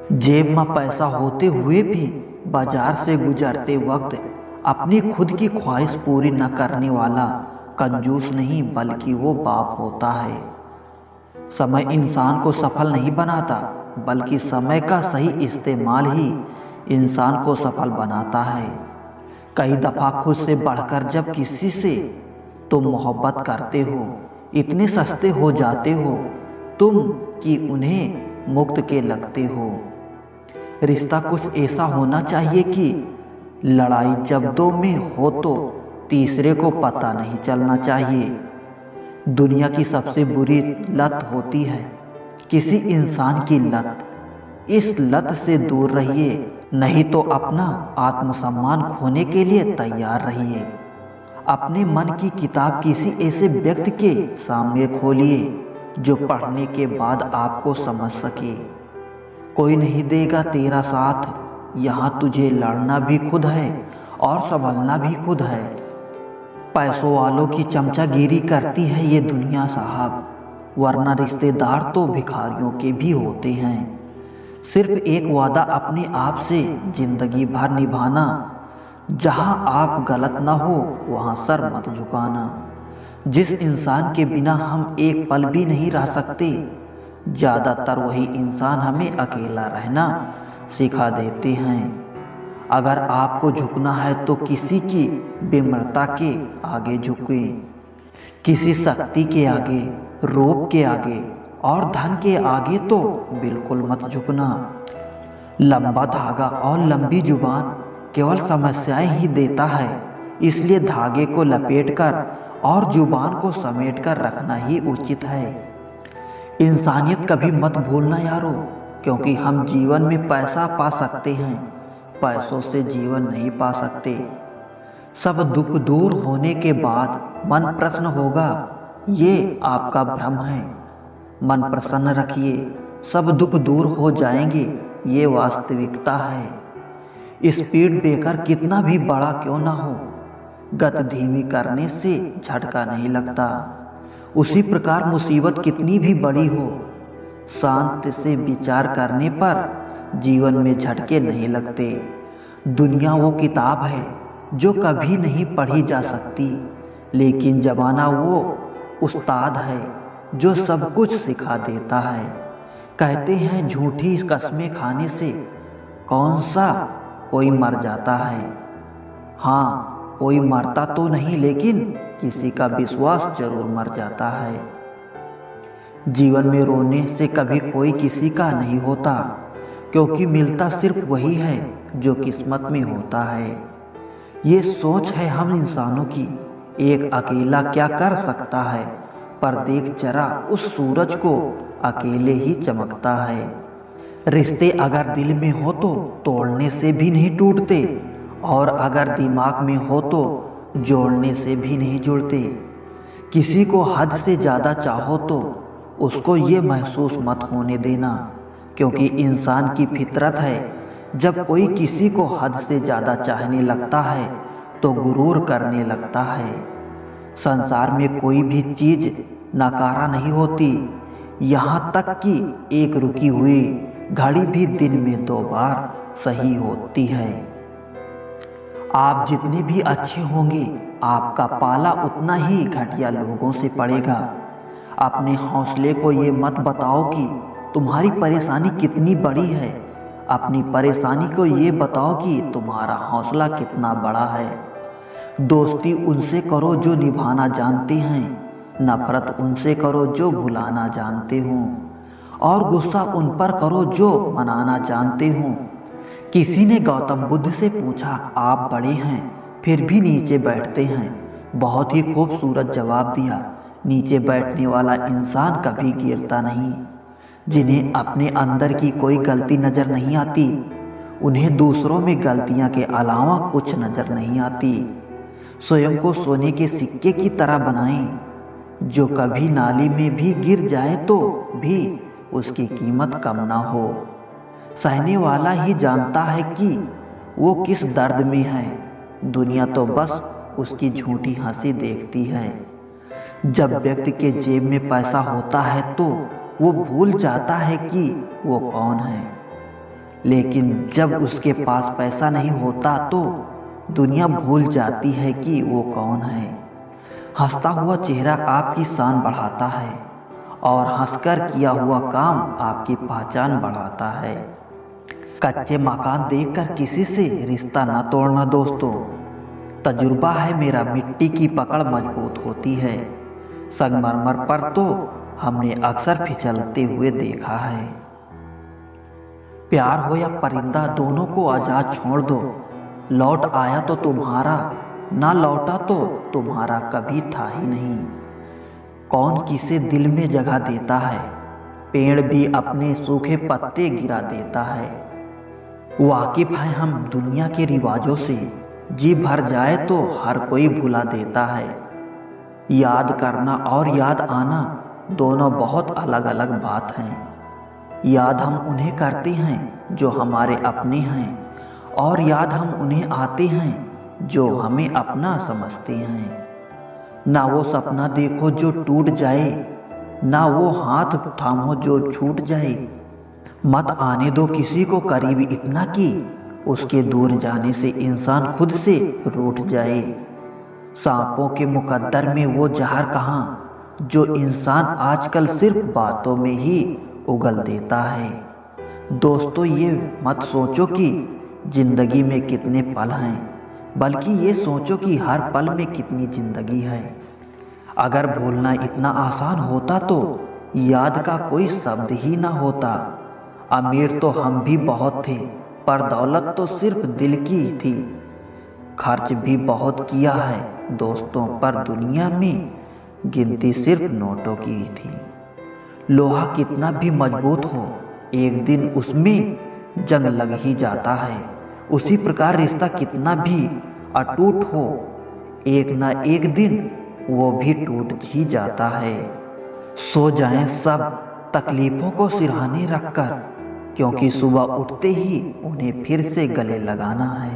जेब में पैसा होते हुए भी बाजार से गुजरते वक्त अपनी खुद की ख्वाहिश पूरी न करने वाला कंजूस नहीं बल्कि वो बाप होता है। समय इंसान को सफल नहीं बनाता, बल्कि समय का सही इस्तेमाल ही इंसान को सफल बनाता है। कई दफ़ा खुद से बढ़कर जब किसी से तुम मोहब्बत करते हो, इतने सस्ते हो जाते हो तुम कि उन्हें मुक्त के लगते हो। रिश्ता कुछ ऐसा होना चाहिए कि लड़ाई जब दो में हो तो तीसरे को पता नहीं चलना चाहिए। दुनिया की सबसे बुरी लत होती है किसी इंसान की लत। इस लत से दूर रहिए, नहीं तो अपना आत्मसम्मान खोने के लिए तैयार रहिए। अपने मन की किताब किसी ऐसे व्यक्ति के सामने खोलिए जो पढ़ने के बाद आपको समझ सके। कोई नहीं देगा तेरा साथ, यहाँ तुझे लड़ना भी खुद है और संभलना भी खुद है। पैसों वालों की चमचागिरी करती है ये दुनिया साहब, वरना रिश्तेदार तो भिखारियों के भी होते हैं। सिर्फ एक वादा अपने आप से जिंदगी भर निभाना, जहाँ आप गलत ना हो वहाँ सर मत झुकाना। जिस इंसान के बिना हम एक पल भी नहीं रह सकते, ज़्यादातर वही इंसान हमें अकेला रहना सिखा देते हैं। अगर आपको झुकना है तो किसी की विनम्रता के आगे झुकें, किसी शक्ति के आगे, रूप के आगे और धन के आगे तो बिल्कुल मत झुकना। लंबा धागा और लंबी जुबान केवल समस्याएं ही देता है, इसलिए धागे को लपेटकर और जुबान को समेटकर रखना ही उचित है। इंसानियत कभी मत भूलना यारो, क्योंकि हम जीवन में पैसा पा सकते हैं, पैसों से जीवन नहीं पा सकते। सब दुख दूर होने के बाद मन प्रसन्न होगा, ये आपका भ्रम है। मन प्रसन्न रखिए, सब दुख दूर हो जाएंगे, ये वास्तविकता है। स्पीड ब्रेकर कितना भी बड़ा क्यों ना हो, गति धीमी करने से झटका नहीं लगता। उसी प्रकार मुसीबत कितनी भी बड़ी हो, शांत से विचार करने पर जीवन में झटके नहीं लगते। दुनिया वो किताब है जो कभी नहीं पढ़ी जा सकती, लेकिन ज़माना वो उस्ताद है जो सब कुछ सिखा देता है। कहते हैं झूठी कस्में खाने से कौन सा कोई मर जाता है। हाँ, कोई मरता तो नहीं, लेकिन किसी का विश्वास जरूर मर जाता है। जीवन में रोने से कभी कोई किसी का नहीं होता, क्योंकि मिलता सिर्फ वही है जो किस्मत में होता है। ये सोच है हम इंसानों की, एक अकेला क्या कर सकता है, पर देख जरा उस सूरज को, अकेले ही चमकता है। रिश्ते अगर दिल में हो तो तोड़ने से भी नहीं टूटते, और अगर दिमाग में हो तो जोड़ने से भी नहीं जुड़ते। किसी को हद से ज़्यादा चाहो तो उसको ये महसूस मत होने देना, क्योंकि इंसान की फितरत है, जब कोई किसी को हद से ज़्यादा चाहने लगता है तो गुरूर करने लगता है। संसार में कोई भी चीज़ नकारा नहीं होती, यहाँ तक कि एक रुकी हुई घड़ी भी दिन में 2 बार सही होती है। आप जितने भी अच्छे होंगे, आपका पाला उतना ही घटिया लोगों से पड़ेगा। अपने हौसले को ये मत बताओ कि तुम्हारी परेशानी कितनी बड़ी है, अपनी परेशानी को ये बताओ कि तुम्हारा हौसला कितना बड़ा है। दोस्ती उनसे करो जो निभाना जानते हैं, नफरत उनसे करो जो भुलाना जानते हों, और गुस्सा उन पर करो जो मनाना जानते हों। किसी ने गौतम बुद्ध से पूछा, आप बड़े हैं फिर भी नीचे बैठते हैं। बहुत ही खूबसूरत जवाब दिया, नीचे बैठने वाला इंसान कभी गिरता नहीं। जिन्हें अपने अंदर की कोई गलती नज़र नहीं आती, उन्हें दूसरों में गलतियां के अलावा कुछ नज़र नहीं आती। स्वयं को सोने के सिक्के की तरह बनाएं, जो कभी नाली में भी गिर जाए तो भी उसकी कीमत कम ना हो। सहने वाला ही जानता है कि वो किस दर्द में है, दुनिया तो बस उसकी झूठी हंसी देखती है। जब व्यक्ति के जेब में पैसा होता है तो वो भूल जाता है कि वो कौन है। लेकिन जब उसके पास पैसा नहीं होता तो दुनिया भूल जाती है कि वो कौन है। हंसता हुआ चेहरा आपकी शान बढ़ाता है और हंसकर किया हुआ काम आपकी पहचान बढ़ाता है। कच्चे मकान देखकर किसी से रिश्ता न तोड़ना दोस्तों। तजुर्बा है मेरा, मिट्टी की पकड़ मजबूत होती है। संगमरमर पर तो हमने अक्सर फिसलते हुए देखा है। प्यार हो या परिंदा, दोनों को आजाद छोड़ दो। लौट आया तो तुम्हारा, ना लौटा तो तुम्हारा कभी था ही नहीं। कौन किसे दिल में जगह देता है, पेड़ भी अपने सूखे पत्ते गिरा देता है। वाकिफ हैं हम दुनिया के रिवाजों से, जी भर जाए तो हर कोई भुला देता है। याद करना और याद आना दोनों बहुत अलग अलग बात हैं। याद हम उन्हें करते हैं जो हमारे अपने हैं, और याद हम उन्हें आते हैं जो हमें अपना समझते हैं। ना वो सपना देखो जो टूट जाए, ना वो हाथ थामो जो छूट जाए। मत आने दो किसी को करीब इतना कि उसके दूर जाने से इंसान खुद से रूठ जाए। सांपों के मुकद्दर में वो जहर कहाँ जो इंसान आजकल सिर्फ बातों में ही उगल देता है। दोस्तों, ये मत सोचो कि जिंदगी में कितने पल हैं, बल्कि ये सोचो कि हर पल में कितनी जिंदगी है। अगर भूलना इतना आसान होता तो याद का कोई शब्द ही ना होता। अमीर तो हम भी बहुत थे, पर दौलत तो सिर्फ दिल की थी। खर्च भी बहुत किया है दोस्तों, पर दुनिया में गिनती सिर्फ नोटों की थी। लोहा कितना भी मजबूत हो, एक दिन उसमें जंग लग ही जाता है। उसी प्रकार रिश्ता कितना भी अटूट हो, एक ना एक दिन वो भी टूट ही जाता है। सो जाएं सब तकलीफों को सिरहाने रखकर, क्योंकि सुबह उठते ही उन्हें फिर से गले लगाना है।